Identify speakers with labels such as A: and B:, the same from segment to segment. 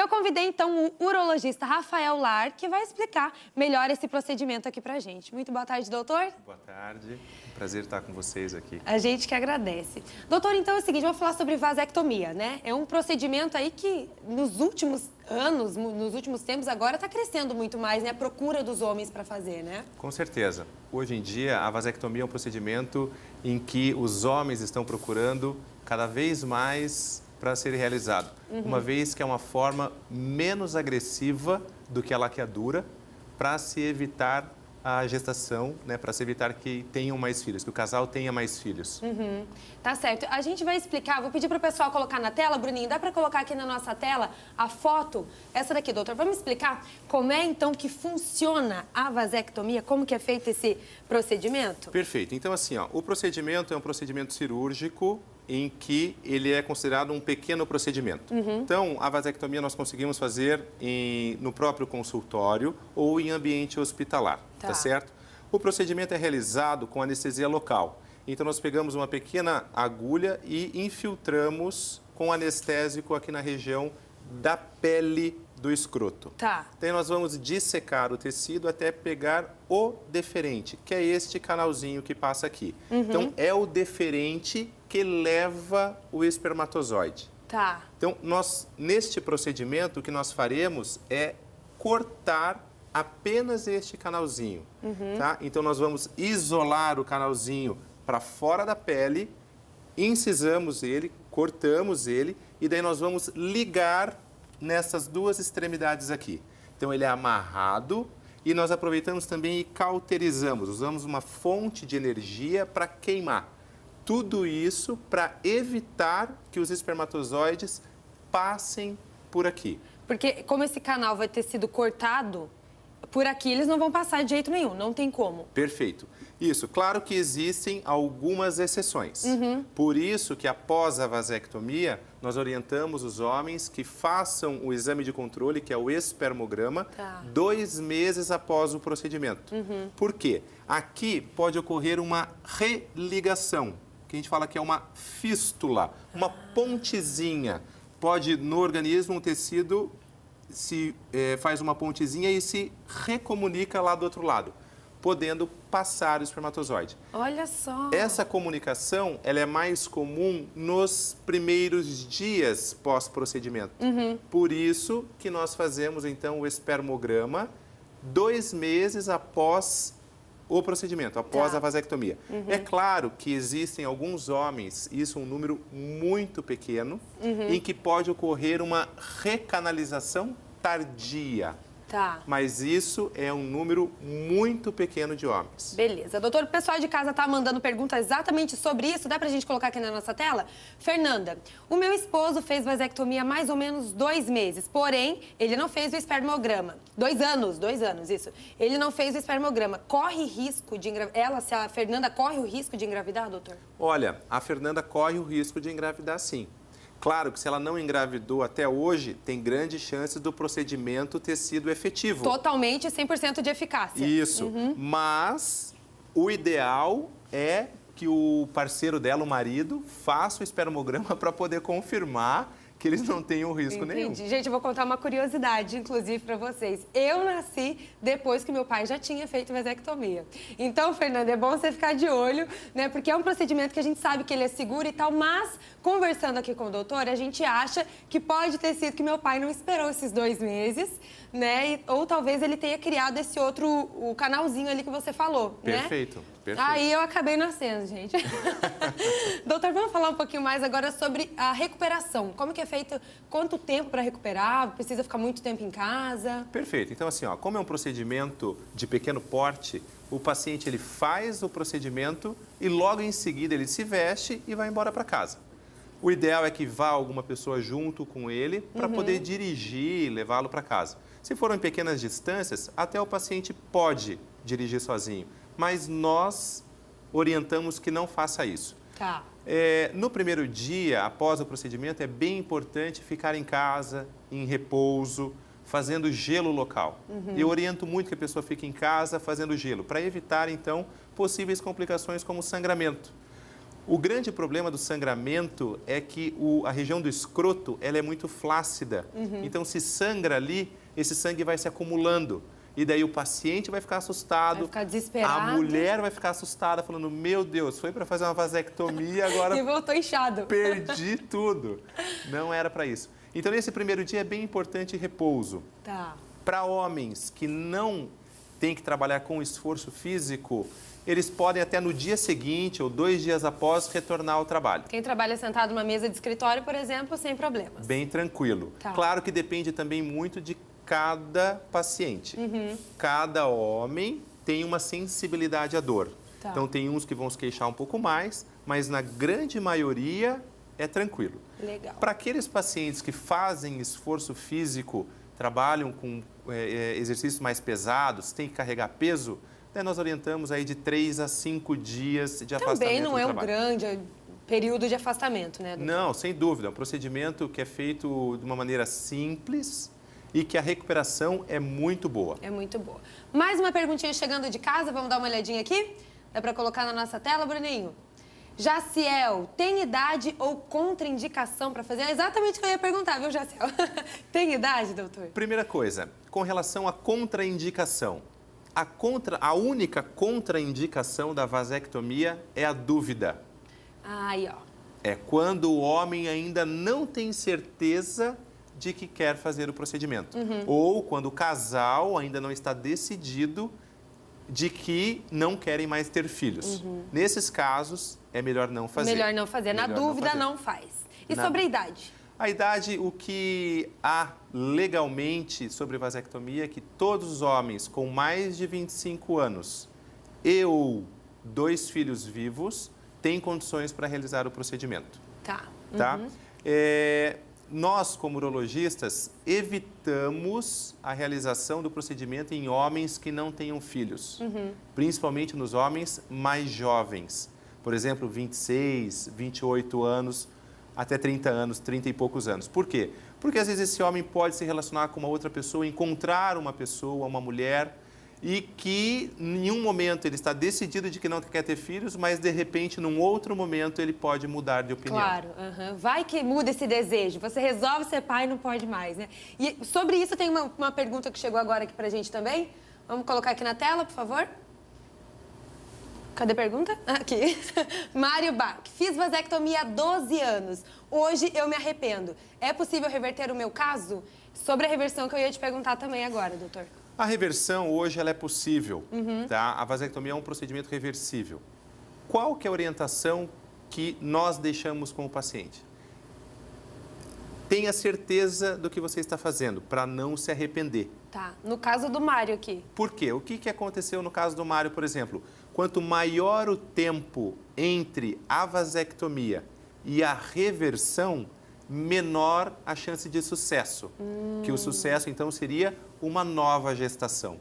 A: eu convidei, então, o urologista Rafael Lar, que vai explicar melhor esse procedimento aqui pra gente. Muito boa tarde, doutor.
B: Boa tarde. Prazer estar com vocês aqui.
A: A gente que agradece. Doutor, então é o seguinte, vamos falar sobre vasectomia, né? É um procedimento aí que nos últimos anos, nos últimos tempos, agora está crescendo muito mais, né? A procura dos homens para fazer, né?
B: Com certeza. Hoje em dia, a vasectomia é um procedimento em que os homens estão procurando cada vez mais para ser realizado. Uma vez que é uma forma menos agressiva do que a laqueadura para se evitar a gestação, né, para se evitar que tenham mais filhos, que o casal tenha mais filhos.
A: Tá certo. A gente vai explicar, vou pedir para o pessoal colocar na tela, Bruninho, dá para colocar aqui na nossa tela a foto? Essa daqui, doutor. Vamos explicar como é, então, que funciona a vasectomia, como que é feito esse procedimento?
B: Perfeito. Então, assim, ó, o procedimento é um procedimento cirúrgico em que ele é considerado um pequeno procedimento. Então, a vasectomia nós conseguimos fazer no próprio consultório ou em ambiente hospitalar, tá certo? O procedimento é realizado com anestesia local. Então, nós pegamos uma pequena agulha e infiltramos com anestésico aqui na região da pele do escroto.
A: Tá.
B: Daí nós vamos dissecar o tecido até pegar o deferente, que é este canalzinho que passa aqui. Então, é o deferente que leva o espermatozoide.
A: Tá.
B: Então, neste procedimento, o que nós faremos é cortar apenas este canalzinho, tá? Então, nós vamos isolar o canalzinho para fora da pele, incisamos ele, cortamos ele e daí nós vamos ligar nessas duas extremidades aqui. Então, ele é amarrado e nós aproveitamos também e cauterizamos, usamos uma fonte de energia para queimar. Tudo isso para evitar que os espermatozoides passem por aqui.
A: Porque como esse canal vai ter sido cortado, por aqui eles não vão passar de jeito nenhum, não tem como.
B: Perfeito. Isso, claro que existem algumas exceções. Por isso que após a vasectomia, nós orientamos os homens que façam o exame de controle, que é o espermograma, 2 meses após o procedimento. Por quê? Aqui pode ocorrer uma religação, que a gente fala que é uma fístula, uma pontezinha. Pode, no organismo, um tecido faz uma pontezinha e se recomunica lá do outro lado, podendo passar o espermatozoide.
A: Olha só!
B: Essa comunicação ela é mais comum nos primeiros dias pós-procedimento. Por isso que nós fazemos, então, o espermograma 2 meses após o procedimento, após a vasectomia. É claro que existem alguns homens, isso é um número muito pequeno, em que pode ocorrer uma recanalização tardia.
A: Tá.
B: Mas isso é um número muito pequeno de homens.
A: Beleza. Doutor, o pessoal de casa tá mandando perguntas exatamente sobre isso. Dá pra gente colocar aqui na nossa tela? Fernanda, o meu esposo fez vasectomia há mais ou menos 2 meses. Porém, ele não fez o espermograma. 2 anos, isso. Ele não fez o espermograma. Corre risco de engravidar? Se a Fernanda corre o risco de engravidar, doutor?
B: Olha, a Fernanda corre o risco de engravidar, sim. Claro que se ela não engravidou até hoje, tem grande chance do procedimento ter sido efetivo.
A: Totalmente 100% de eficácia.
B: Isso. Mas o ideal é que o parceiro dela, o marido, faça o espermograma para poder confirmar que eles não tenham risco nenhum.
A: Entendi. Gente, eu vou contar uma curiosidade, inclusive, para vocês. Eu nasci depois que meu pai já tinha feito vasectomia. Então, Fernanda, é bom você ficar de olho, né? Porque é um procedimento que a gente sabe que ele é seguro e tal, mas, conversando aqui com o doutor, a gente acha que pode ter sido que meu pai não esperou esses 2 meses, né? Ou talvez ele tenha criado esse outro, o canalzinho ali que você falou, né?
B: Perfeito. Perfeito.
A: Aí eu acabei nascendo, gente. Doutor, vamos falar um pouquinho mais agora sobre a recuperação. Como que é feito? Quanto tempo para recuperar? Precisa ficar muito tempo em casa?
B: Perfeito. Então, assim, ó, como é um procedimento de pequeno porte, o paciente ele faz o procedimento e logo em seguida ele se veste e vai embora para casa. O ideal é que vá alguma pessoa junto com ele para poder dirigir e levá-lo para casa. Se forem pequenas distâncias, até o paciente pode dirigir sozinho, mas nós orientamos que não faça isso.
A: Tá.
B: No primeiro dia, após o procedimento, é bem importante ficar em casa, em repouso, fazendo gelo local. Eu oriento muito que a pessoa fique em casa fazendo gelo, para evitar, então, possíveis complicações como sangramento. O grande problema do sangramento é que a região do escroto ela é muito flácida. Então, se sangra ali, esse sangue vai se acumulando. E daí o paciente vai ficar assustado.
A: Vai ficar desesperado.
B: A mulher vai ficar assustada, falando, meu Deus, foi para fazer uma vasectomia, agora
A: E voltou inchado.
B: perdi tudo. Não era para isso. Então, nesse primeiro dia é bem importante repouso.
A: Tá.
B: Para homens que não têm que trabalhar com esforço físico, eles podem até no dia seguinte ou 2 dias após retornar ao trabalho.
A: Quem trabalha sentado numa mesa de escritório, por exemplo, sem problemas.
B: Bem tranquilo.
A: Tá.
B: Claro que depende também muito de cada paciente. Cada homem tem uma sensibilidade à dor.
A: Tá.
B: Então, tem uns que vão se queixar um pouco mais, mas na grande maioria é tranquilo.
A: Legal.
B: Para aqueles pacientes que fazem esforço físico, trabalham com exercícios mais pesados, têm que carregar peso, daí nós orientamos aí de 3 a 5 dias de afastamento
A: Também não
B: do
A: é um
B: trabalho.
A: grande período de afastamento, né, doutor?
B: Não, sem dúvida. É um procedimento que é feito de uma maneira simples e que a recuperação é muito boa.
A: É muito boa. Mais uma perguntinha chegando de casa, vamos dar uma olhadinha aqui? Dá para colocar na nossa tela, Bruninho? Jaciel, tem idade ou contraindicação para fazer? É exatamente o que eu ia perguntar, viu, Jaciel? Tem idade, doutor?
B: Primeira coisa, com relação à contraindicação. A única contraindicação da vasectomia é a dúvida.
A: Aí, ó.
B: É quando o homem ainda não tem certeza de que quer fazer o procedimento. Ou quando o casal ainda não está decidido de que não querem mais ter filhos. Nesses casos, é melhor não fazer.
A: Melhor não fazer. Na
B: Melhor não
A: dúvida,
B: fazer.
A: não faz. E
B: Na-
A: sobre a idade?
B: A idade, o que há legalmente sobre vasectomia é que todos os homens com mais de 25 anos e ou 2 filhos vivos têm condições para realizar o procedimento.
A: Tá.
B: Tá? Nós, como urologistas, evitamos a realização do procedimento em homens que não tenham filhos, principalmente nos homens mais jovens. Por exemplo, 26, 28 anos, até 30 anos, 30 e poucos anos. Por quê? Porque às vezes esse homem pode se relacionar com uma outra pessoa, encontrar uma pessoa, uma mulher, e que em um momento ele está decidido de que não quer ter filhos, mas de repente, num outro momento, ele pode mudar de opinião.
A: Claro, vai que muda esse desejo. Você resolve ser pai e não pode mais, né? E sobre isso tem uma pergunta que chegou agora aqui pra gente também. Vamos colocar aqui na tela, por favor. Cadê a pergunta? Aqui. Mário Bach. Fiz vasectomia há 12 anos. Hoje eu me arrependo. É possível reverter o meu caso? Sobre a reversão que eu ia te perguntar também agora, doutor.
B: A reversão hoje ela é possível, tá? A vasectomia é um procedimento reversível. Qual que é a orientação que nós deixamos com o paciente? Tenha certeza do que você está fazendo, para não se arrepender.
A: Tá. No caso do Mário aqui.
B: Por quê? O que aconteceu no caso do Mário, por exemplo? Quanto maior o tempo entre a vasectomia e a reversão, menor a chance de sucesso. Que o sucesso, então, seria uma nova gestação.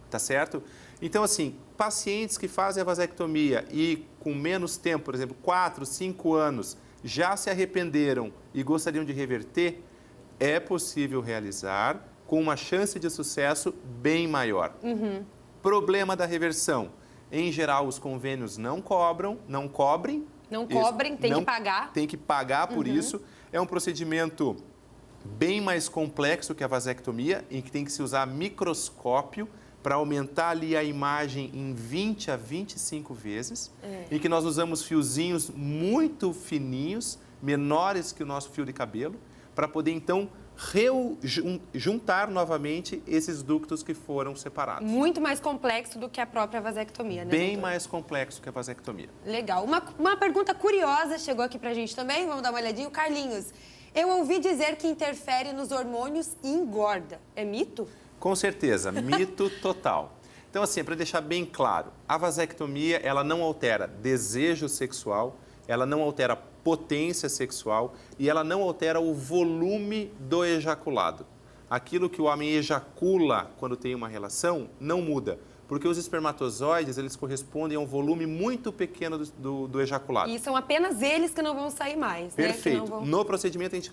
B: Tá certo? Então, assim, pacientes que fazem a vasectomia e com menos tempo, por exemplo, 4, 5 anos, já se arrependeram e gostariam de reverter, é possível realizar com uma chance de sucesso bem maior. Problema da reversão. Em geral, os convênios não cobrem.
A: Não cobrem, tem que pagar.
B: Tem que pagar por isso. É um procedimento bem mais complexo que a vasectomia, em que tem que se usar microscópio para aumentar ali a imagem em 20 a 25 vezes, em que nós usamos fiozinhos muito fininhos, menores que o nosso fio de cabelo, para poder, então, juntar novamente esses ductos que foram separados.
A: Muito mais complexo do que a própria vasectomia, né,
B: Bem
A: doutor?
B: mais complexo que a vasectomia.
A: Legal. Uma pergunta curiosa chegou aqui pra gente também. Vamos dar uma olhadinha. O Carlinhos. Eu ouvi dizer que interfere nos hormônios e engorda. É mito?
B: Com certeza, mito total. Então, assim, para deixar bem claro, a vasectomia, ela não altera desejo sexual, ela não altera potência sexual e ela não altera o volume do ejaculado. Aquilo que o homem ejacula quando tem uma relação não muda, porque os espermatozoides, eles correspondem a um volume muito pequeno do ejaculado.
A: E são apenas eles que não vão sair mais, né?
B: Perfeito.
A: Que não vão...
B: No procedimento, a gente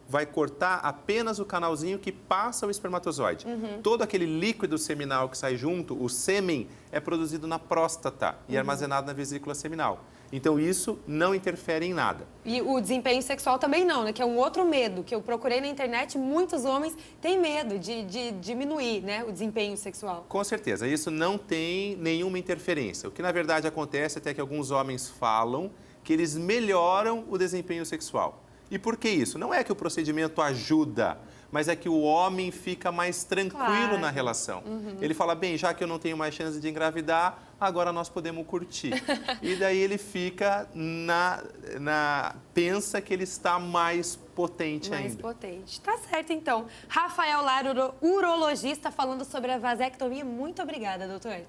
B: vai cortar apenas o canalzinho que passa o espermatozoide. Todo aquele líquido seminal que sai junto, o sêmen, é produzido na próstata e armazenado na vesícula seminal. Então, isso não interfere em nada.
A: E o desempenho sexual também não, né? Que é um outro medo, que eu procurei na internet, muitos homens têm medo de diminuir, né, o desempenho sexual.
B: Com certeza, isso não tem nenhuma interferência. O que, na verdade, acontece até que alguns homens falam que eles melhoram o desempenho sexual. E por que isso? Não é que o procedimento ajuda, mas é que o homem fica mais tranquilo na relação. Ele fala, bem, já que eu não tenho mais chance de engravidar, agora nós podemos curtir. E daí ele fica pensa que ele está mais potente ainda.
A: Mais potente. Tá certo, então. Rafael Lara, urologista, falando sobre a vasectomia. Muito obrigada, doutor.